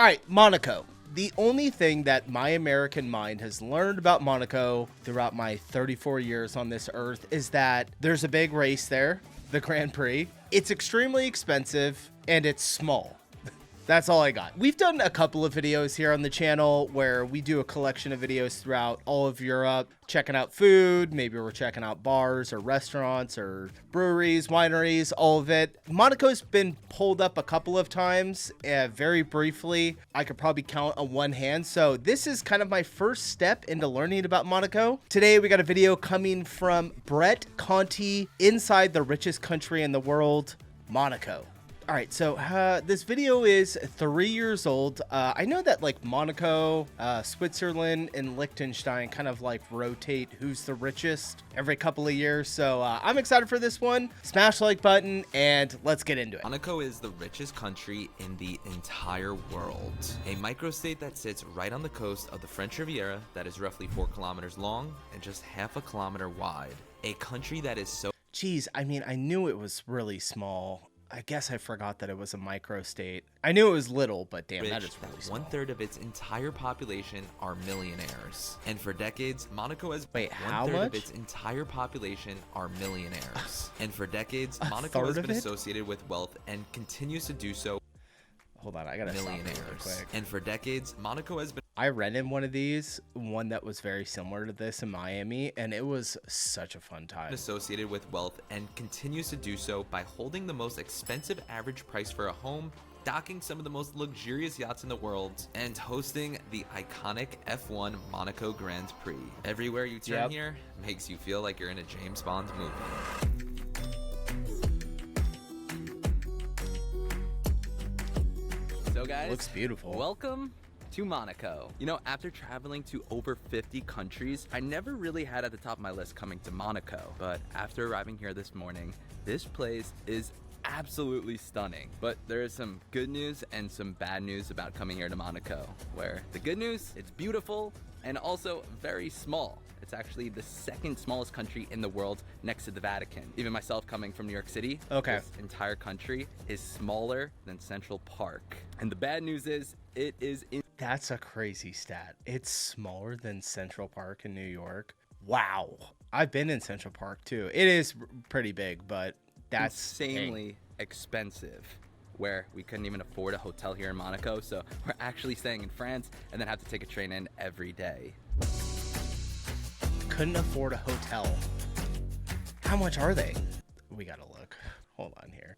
All right, Monaco. The only thing that my American mind has learned about Monaco throughout my 34 years on this earth is that there's a big race there, the Grand Prix. It's extremely expensive and it's small. That's all I got. We've done a couple of videos here on the channel where we do a collection of videos throughout all of Europe, checking out food. Maybe we're checking out bars or restaurants or breweries, wineries, all of it. Monaco's been pulled up a couple of times, very briefly. I could probably count on one hand. So this is kind of my first step into learning about Monaco. Today, we got a video coming from Brett Conti, inside the richest country in the world, Monaco. All right, so this video is 3 years old. I know that like Monaco, Switzerland, and Liechtenstein kind of like rotate who's the richest every couple of years. So I'm excited for this one. Smash the like button and let's get into it. Monaco is the richest country in the entire world. A microstate that sits right on the coast of the French Riviera that is roughly 4 kilometers long and just half a kilometer wide. A country that is so... Geez, I mean, I knew it was really small. I guess I forgot that it was a microstate. I knew it was little, but damn, that is really small. 1/3 of its entire population are millionaires. And for decades, Monaco has... Wait, how 1/3 much? of its entire population are millionaires. And for decades, Monaco has been associated with wealth and continues to do so. Hold on, I gotta stop millionaires. real quick. And for decades, Monaco has been... I rented one of these, one that was very similar to this in Miami, and it was such a fun time. Associated with wealth and continues to do so by holding the most expensive average price for a home, docking some of the most luxurious yachts in the world, and hosting the iconic F1 Monaco Grand Prix. Everywhere you turn here makes you feel like you're in a James Bond movie. So guys, Looks beautiful. Welcome to Monaco. You know, after traveling to over 50 countries, I never really had at the top of my list coming to Monaco. But after arriving here this morning, this place is absolutely stunning. But there is some good news and some bad news about coming here to Monaco, where the good news, it's beautiful and also very small. It's actually the second smallest country in the world next to the Vatican. Even myself coming from New York City, this entire country is smaller than Central Park. And the bad news is, it is in... That's a crazy stat. It's smaller than Central Park in New York. Wow. I've been in Central Park too. It is pretty big, but that's insanely expensive, where we couldn't even afford a hotel here in Monaco. So we're actually staying in France and then have to take a train in every day. Couldn't afford a hotel. How much are they? We gotta look. Hold on here.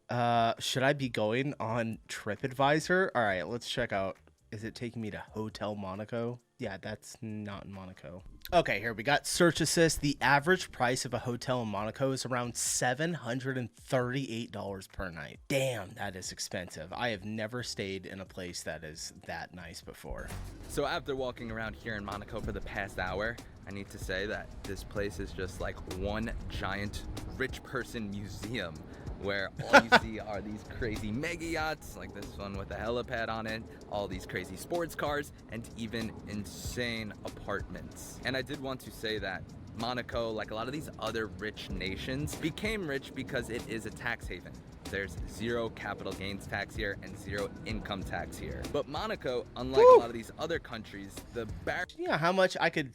Should I be going on TripAdvisor? All right, let's check out. Is it taking me to Hotel Monaco? Yeah, that's not in Monaco. Okay, here we got Search Assist. The average price of a hotel in Monaco is around $738 per night. Damn, that is expensive. I have never stayed in a place that is that nice before. So after walking around here in Monaco for the past hour, I need to say that this place is just like one giant rich person museum, where all you see are these crazy mega yachts, like this one with a helipad on it, all these crazy sports cars, and even insane apartments. And I did want to say that Monaco, like a lot of these other rich nations, became rich because it is a tax haven. There's zero capital gains tax here and zero income tax here. But Monaco, unlike a lot of these other countries, the bar... Yeah, how much I could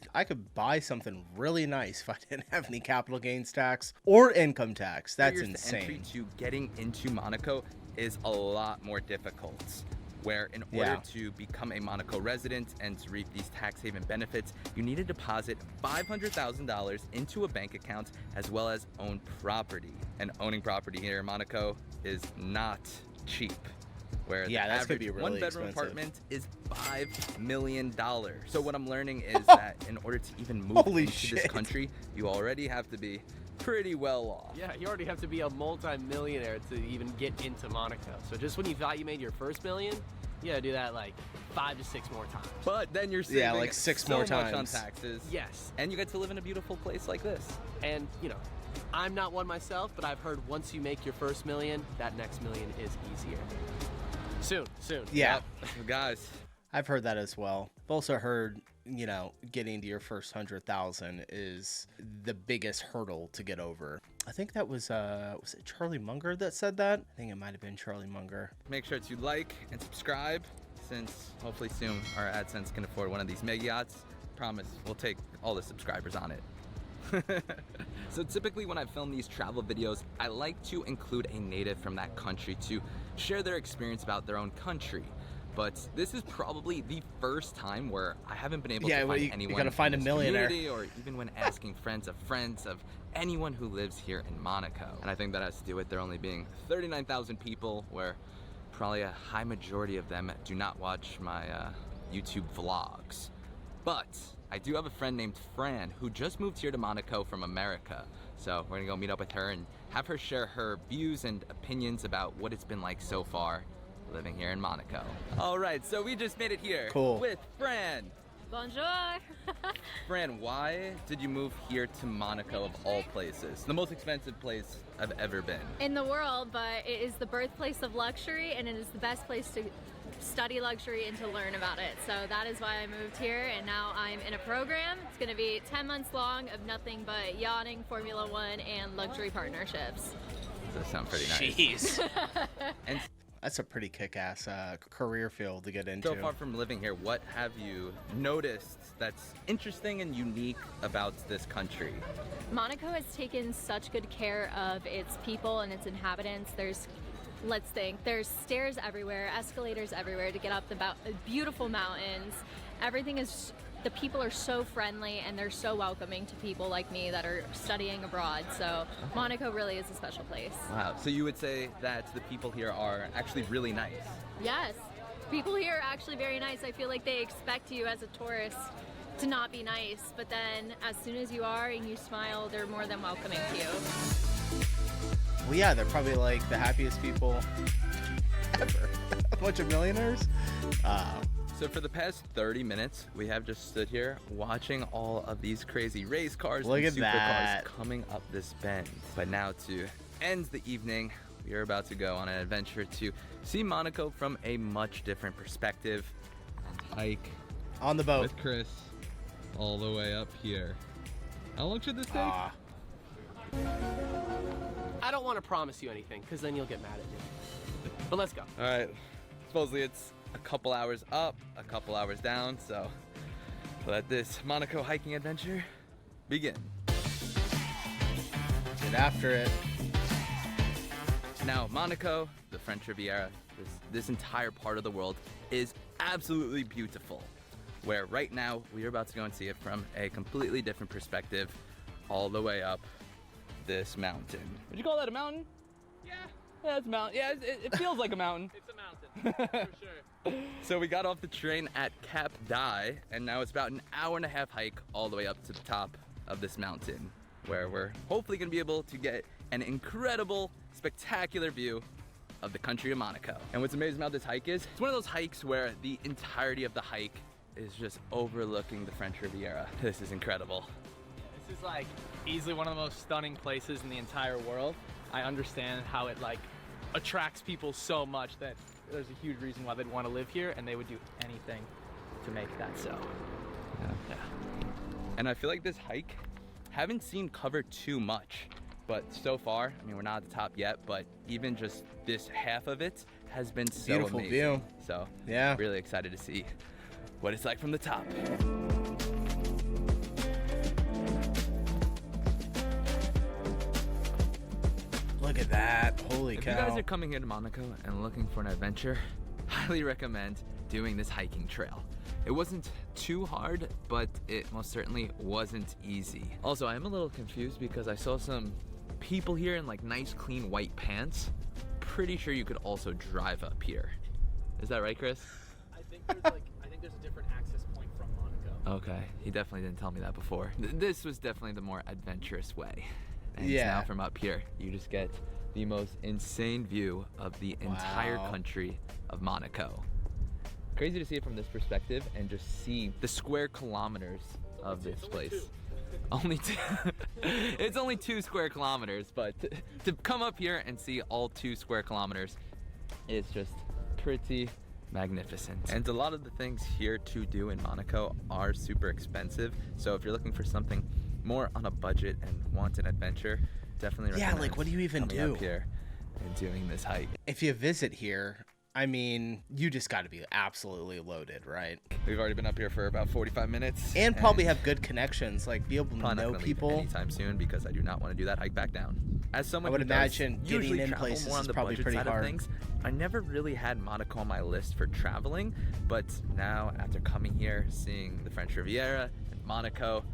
buy something really nice if I didn't have any capital gains tax or income tax. That's insane. Entry to getting into Monaco is a lot more difficult, where in order to become a Monaco resident and to reap these tax haven benefits, you need to deposit $500,000 into a bank account as well as own property. And owning property here in Monaco is not cheap, where the that's gonna average be really one-bedroom expensive. apartment is $5 million. So what I'm learning is that in order to even move into this country, you already have to be pretty well off. Yeah, you already have to be a multi-millionaire to even get into Monaco. So just when you thought you made your first million, you gotta do that like 5 to 6 more times. But then you're saving like 6 so more much times on taxes. Yes. And you get to live in a beautiful place like this. And, you know, I'm not one myself, but I've heard once you make your first million, that next million is easier. Soon. Yeah. Guys, I've heard that as well. I've also heard, you know, getting to your first 100,000 is the biggest hurdle to get over. I think that was it Charlie Munger that said that? I think it might have been Charlie Munger. make sure to like and subscribe since hopefully soon our AdSense can afford one of these mega yachts. Promise, we'll take all the subscribers on it. So typically when I film these travel videos, I like to include a native from that country to share their experience about their own country. But this is probably the first time where I haven't been able to find anyone you gotta find a in this millionaire. community, or even when asking friends of anyone who lives here in Monaco. And I think that has to do with there only being 39,000 people, where probably a high majority of them do not watch my YouTube vlogs. But I do have a friend named Fran who just moved here to Monaco from America. So we're gonna go meet up with her and have her share her views and opinions about what it's been like so far living here in Monaco. All right, so we just made it here with Fran. Bonjour. Fran, why did you move here to Monaco of all places? The most expensive place I've ever been. In the world, but it is the birthplace of luxury, and it is the best place to study luxury and to learn about it. So that is why I moved here, and now I'm in a program. It's gonna be 10 months long of nothing but yachting, Formula One, and luxury partnerships. Does sound pretty nice. Jeez. And That's a pretty kick-ass career field to get into. so far from living here, what have you noticed that's interesting and unique about this country? Monaco has taken such good care of its people and its inhabitants. There's stairs everywhere, escalators everywhere to get up the beautiful mountains. The people are so friendly, and they're so welcoming to people like me that are studying abroad. So Monaco really is a special place. Wow, so you would say that the people here are actually really nice? Yes, people here are actually very nice. I feel like they expect you as a tourist to not be nice, but then as soon as you are and you smile, they're more than welcoming to you. Well, yeah, they're probably like the happiest people ever. A bunch of millionaires. So for the past 30 minutes, we have just stood here watching all of these crazy race cars Look and at that. supercars coming up this bend. But now to end the evening, we are about to go on an adventure to see Monaco from a much different perspective and hike On the boat. with Chris all the way up here. How long should this take? I don't want to promise you anything, because then you'll get mad at me. But let's go. All right, supposedly it's a couple hours up, a couple hours down, so let this Monaco hiking adventure begin. Get after it. Now, Monaco, the French Riviera, this entire part of the world is absolutely beautiful, where right now we are about to go and see it from a completely different perspective, all the way up this mountain. Would you call that a mountain? Yeah, it's a mountain. Yeah, it feels like a mountain. It's a mountain, for sure. So we got off the train at Cap d'Aille, and now it's about an hour and a half hike all the way up to the top of this mountain, where we're hopefully gonna be able to get an incredible, spectacular view of the country of Monaco. And what's amazing about this hike is, it's one of those hikes where the entirety of the hike is just overlooking the French Riviera. This is incredible. This is like easily one of the most stunning places in the entire world. I understand how it like attracts people so much that there's a huge reason why they'd want to live here, and they would do anything to make that so. Yeah. And I feel like this hike, haven't seen covered too much, but so far, I mean, we're not at the top yet, but even just this half of it has been so Beautiful amazing. view. So Yeah. really excited to see what it's like from the top. Look at that. Holy If cow. you guys are coming here to Monaco and looking for an adventure, highly recommend doing this hiking trail. It wasn't too hard, but it most certainly wasn't easy. Also, I am a little confused because I saw some people here in like nice clean white pants. Pretty sure you could also drive up here. Is that right, Chris? I think there's a different access point from Monaco. Okay, he definitely didn't tell me that before. This was definitely the more adventurous way. And Yeah. now from up here, you just get the most insane view of the entire Wow. country of Monaco. Crazy to see it from this perspective and just see the square kilometers of this place. Only two. It's only 2 square kilometers, but to come up here and see all 2 square kilometers is just pretty magnificent. And a lot of the things here to do in Monaco are super expensive. So if you're looking for something more on a budget and want an adventure, definitely Yeah, recommend like, what do you even coming do? up here and doing this hike. If you visit here, I mean, you just got to be absolutely loaded, right? We've already been up here for about 45 minutes. And probably have good connections, like be able to probably not know gonna people. leave anytime soon because I do not want to do that hike back down. As someone I would who does imagine getting usually in travel places more on is the probably budget pretty side hard. of things, I never really had Monaco on my list for traveling, but now after coming here, seeing the French Riviera and Monaco,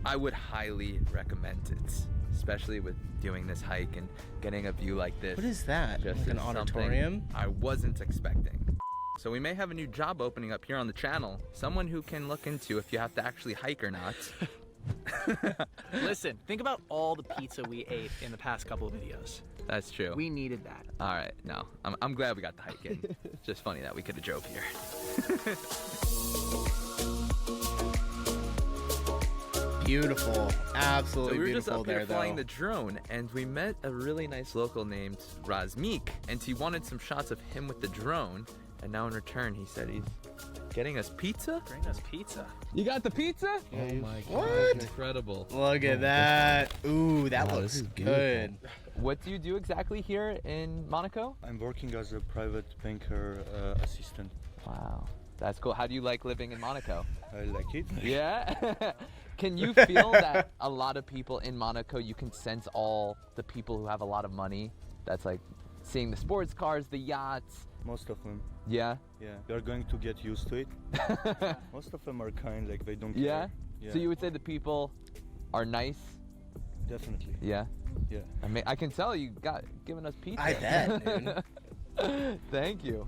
I would highly recommend it, especially with doing this hike and getting a view like this. What is that? Just Like an is something auditorium? I wasn't expecting. So we may have a new job opening up here on the channel. Someone who can look into if you have to actually hike or not. Listen, think about all the pizza we ate in the past couple of videos. That's true. We needed that. All right, no, I'm glad we got the hike in. Just funny that we could have drove here. Beautiful. So Absolutely we were just beautiful up here there, flying though. the drone, and we met a really nice local named Razmik, and he wanted some shots of him with the drone, and now in return he said he's getting us pizza. Bring us pizza. You got the pizza? Oh my What? Incredible. Look at that. Ooh, that Wow, looks this is good. What do you do exactly here in Monaco? I'm working as a private banker assistant. Wow, that's cool. How do you like living in Monaco? I like it. Yeah? Can you feel that a lot of people in Monaco, you can sense all the people who have a lot of money? That's like seeing the sports cars, the yachts. Most of them. Yeah? Yeah. You're going to get used to it. Most of them are kind, like they don't Yeah? care. Yeah. So you would say the people are nice? Definitely. Yeah? Yeah. I mean, I can tell you got given us pizza. I bet, dude. Thank you.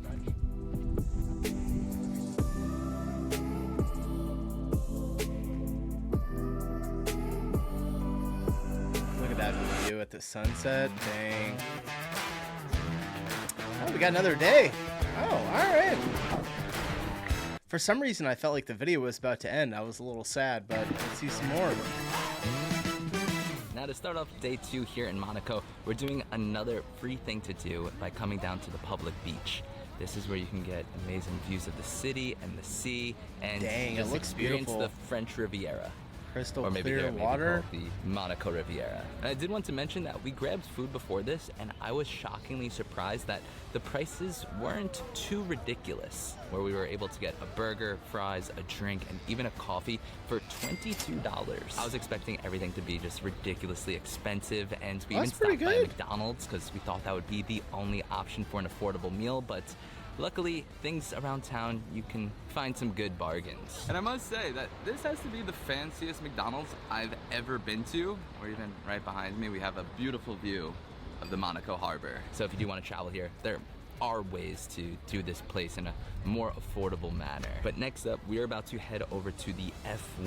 Look at that view at the sunset. Dang. Oh, we got another day. Oh, all right. For some reason, I felt like the video was about to end. I was a little sad, but let's see some more. Now to start off day 2 here in Monaco, we're doing another free thing to do by coming down to the public beach. This is where you can get amazing views of the city and the sea and Dang, it just looks experience beautiful. the French Riviera. Crystal Or maybe clear there, maybe water. call it the Monaco Riviera. And I did want to mention that we grabbed food before this, and I was shockingly surprised that the prices weren't too ridiculous, where we were able to get a burger, fries, a drink, and even a coffee for $22. I was expecting everything to be just ridiculously expensive, and we even That's pretty stopped by a good. McDonald's because we thought that would be the only option for an affordable meal, but luckily, things around town, you can find some good bargains. And I must say that this has to be the fanciest McDonald's I've ever been to. Or even right behind me, we have a beautiful view of the Monaco harbor. So if you do want to travel here, there are ways to do this place in a more affordable manner. But next up, we are about to head over to the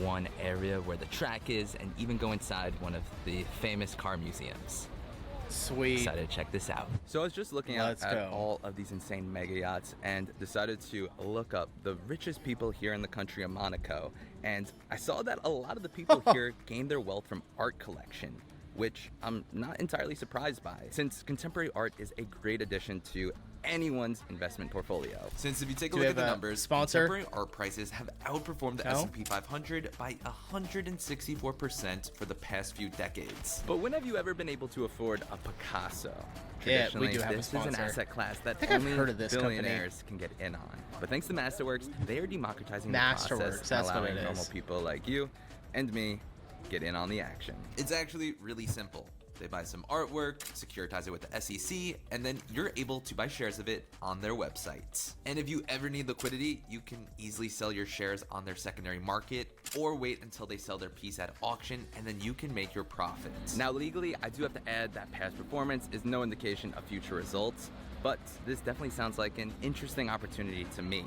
F1 area where the track is and even go inside one of the famous car museums. Sweet. Excited to check this out. So I was just looking Let's at go. all of these insane mega yachts and decided to look up the richest people here in the country of Monaco. And I saw that a lot of the people here gained their wealth from art collection, which I'm not entirely surprised by, since contemporary art is a great addition to anyone's investment portfolio. Since if you take a Do we look at the have a numbers, sponsor? contemporary art prices have outperformed the No? S&P 500 by 164% for the past few decades. But when have you ever been able to afford a Picasso? Yeah, we Traditionally, do have a this is an sponsor. asset class that think I've only heard of this company. billionaires can get in on. But thanks to Masterworks, they are democratizing the Masterworks, process that's and what allowing it normal is. people like you and me get in on the action. It's actually really simple. They buy some artwork, securitize it with the SEC, and then you're able to buy shares of it on their website. And if you ever need liquidity, you can easily sell your shares on their secondary market or wait until they sell their piece at auction, and then you can make your profits. Now legally, I do have to add that past performance is no indication of future results, but this definitely sounds like an interesting opportunity to me,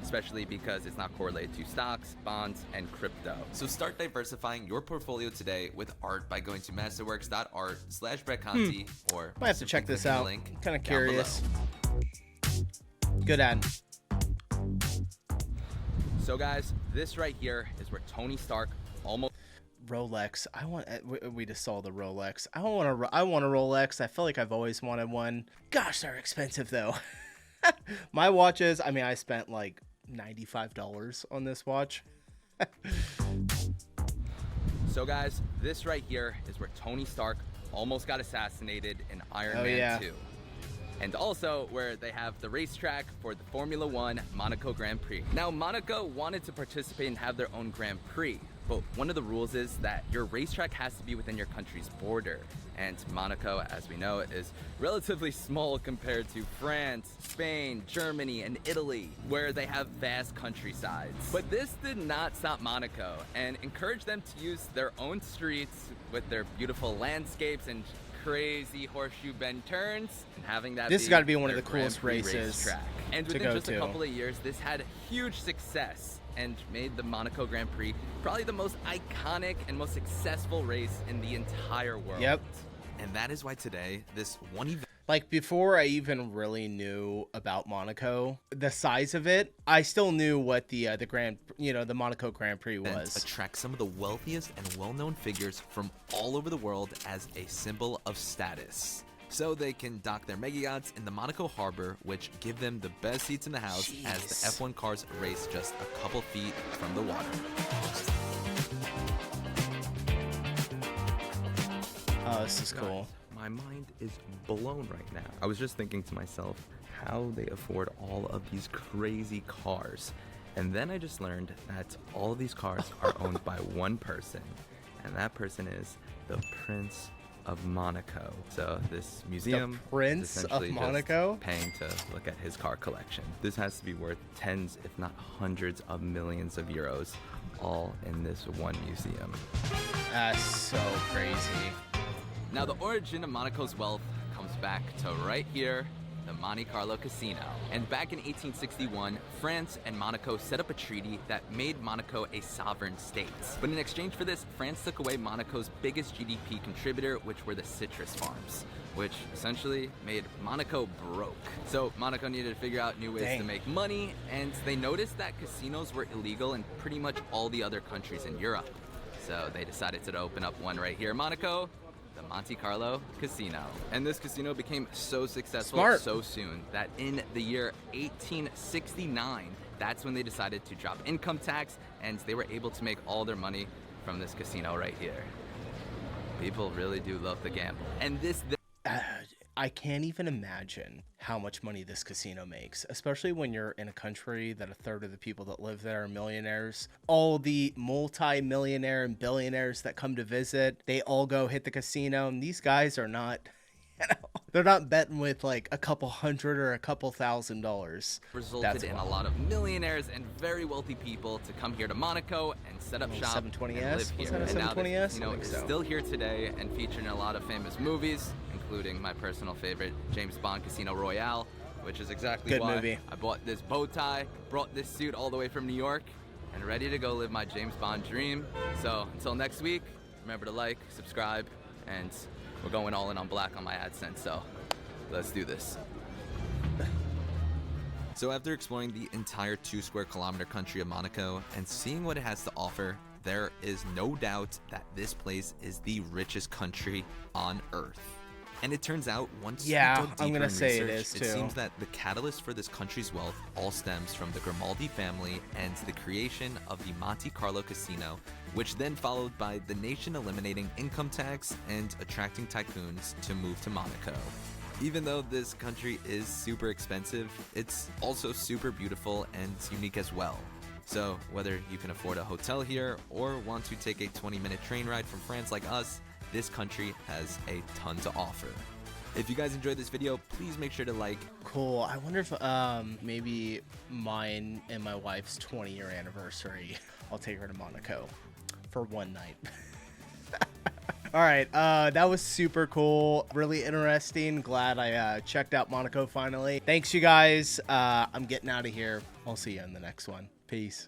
especially because it's not correlated to stocks, bonds, and crypto. So start diversifying your portfolio today with art by going to masterworks.art/Bretconti or Might have to check simply this clicking the out. link I'm kind of down below. curious. Good ad. So guys, this right here is where Tony Stark almost Rolex. I want. We just saw the Rolex. I want a. I want a Rolex. I feel like I've always wanted one. Gosh, they're expensive though. My watches. I mean, I spent like $95 on this watch. So guys, this right here is where Tony Stark almost got assassinated in Iron Oh, Man yeah. 2. and also where they have the racetrack for the Formula One Monaco Grand Prix. Now, Monaco wanted to participate and have their own Grand Prix, but one of the rules is that your racetrack has to be within your country's border. And Monaco, as we know, is relatively small compared to France, Spain, Germany, and Italy, where they have vast countrysides. But this did not stop Monaco and encouraged them to use their own streets with their beautiful landscapes and crazy horseshoe bend turns, and having that This has got to be one of their the coolest Grand Prix races racetrack. And to within go just to. a couple of years, this had huge success and made the Monaco Grand Prix probably the most iconic and most successful race in the entire world. Yep. And that is why today, this one event Like, before I even really knew about Monaco, the size of it, I still knew what the the Monaco Grand Prix was. attracts some of the wealthiest and well-known figures from all over the world as a symbol of status. So they can dock their mega yachts in the Monaco harbor, which give them the best seats in the house as the Jeez. F1 cars race just a couple feet from the water. Oh, this is cool. My mind is blown right now. I was just thinking to myself how they afford all of these crazy cars. And then I just learned that all of these cars are owned by one person, and that person is the Prince of Monaco. So this museum Prince is of essentially just Monaco? paying to look at his car collection. This has to be worth tens, if not hundreds of millions of euros, all in this one museum. That's so crazy. Now, the origin of Monaco's wealth comes back to right here, the Monte Carlo Casino. And back in 1861, France and Monaco set up a treaty that made Monaco a sovereign state. But in exchange for this, France took away Monaco's biggest GDP contributor, which were the citrus farms, which essentially made Monaco broke. So Monaco needed to figure out new ways to make money, and they noticed that casinos were illegal in pretty much all the other countries in Europe. So they decided to open up one right here in Monaco, the Monte Carlo Casino. And this casino became so successful so soon that in the year 1869, that's when they decided to drop income tax, and they were able to make all their money from this casino right here. People really do love to gamble. And I can't even imagine how much money this casino makes, especially when you're in a country that a third of the people that live there are millionaires. All the multi-millionaire and billionaires that come to visit, they all go hit the casino, and these guys are not, they're not betting with like a couple hundred or a couple $1,000s. Resulted in a lot of millionaires and very wealthy people to come here to Monaco and set up shop and 720S? live here. Was that a And now 720S? this casino I think is so. still here today and featured in a lot of famous movies, including my personal favorite, James Bond Casino Royale, which is exactly Good why movie. I bought this bow tie, brought this suit all the way from New York, and ready to go live my James Bond dream. So until next week, remember to like, subscribe, and we're going all in on black on my AdSense, so let's do this. So after exploring the entire 2 square kilometer country of Monaco and seeing what it has to offer, there is no doubt that this place is the richest country on earth. And it turns out, once you Yeah, dug deeper I'm gonna in say it research, is, too. seems that the catalyst for this country's wealth all stems from the Grimaldi family and the creation of the Monte Carlo Casino, which then followed by the nation eliminating income tax and attracting tycoons to move to Monaco. Even though this country is super expensive, it's also super beautiful and unique as well. So whether you can afford a hotel here or want to take a 20-minute train ride from France like us, this country has a ton to offer. If you guys enjoyed this video, please make sure to like. Cool. I wonder if maybe mine and my wife's 20-year anniversary, I'll take her to Monaco for one night. All right, that was super cool, really interesting. Glad I checked out Monaco finally. Thanks, you guys. I'm getting out of here. I'll see you in the next one. Peace.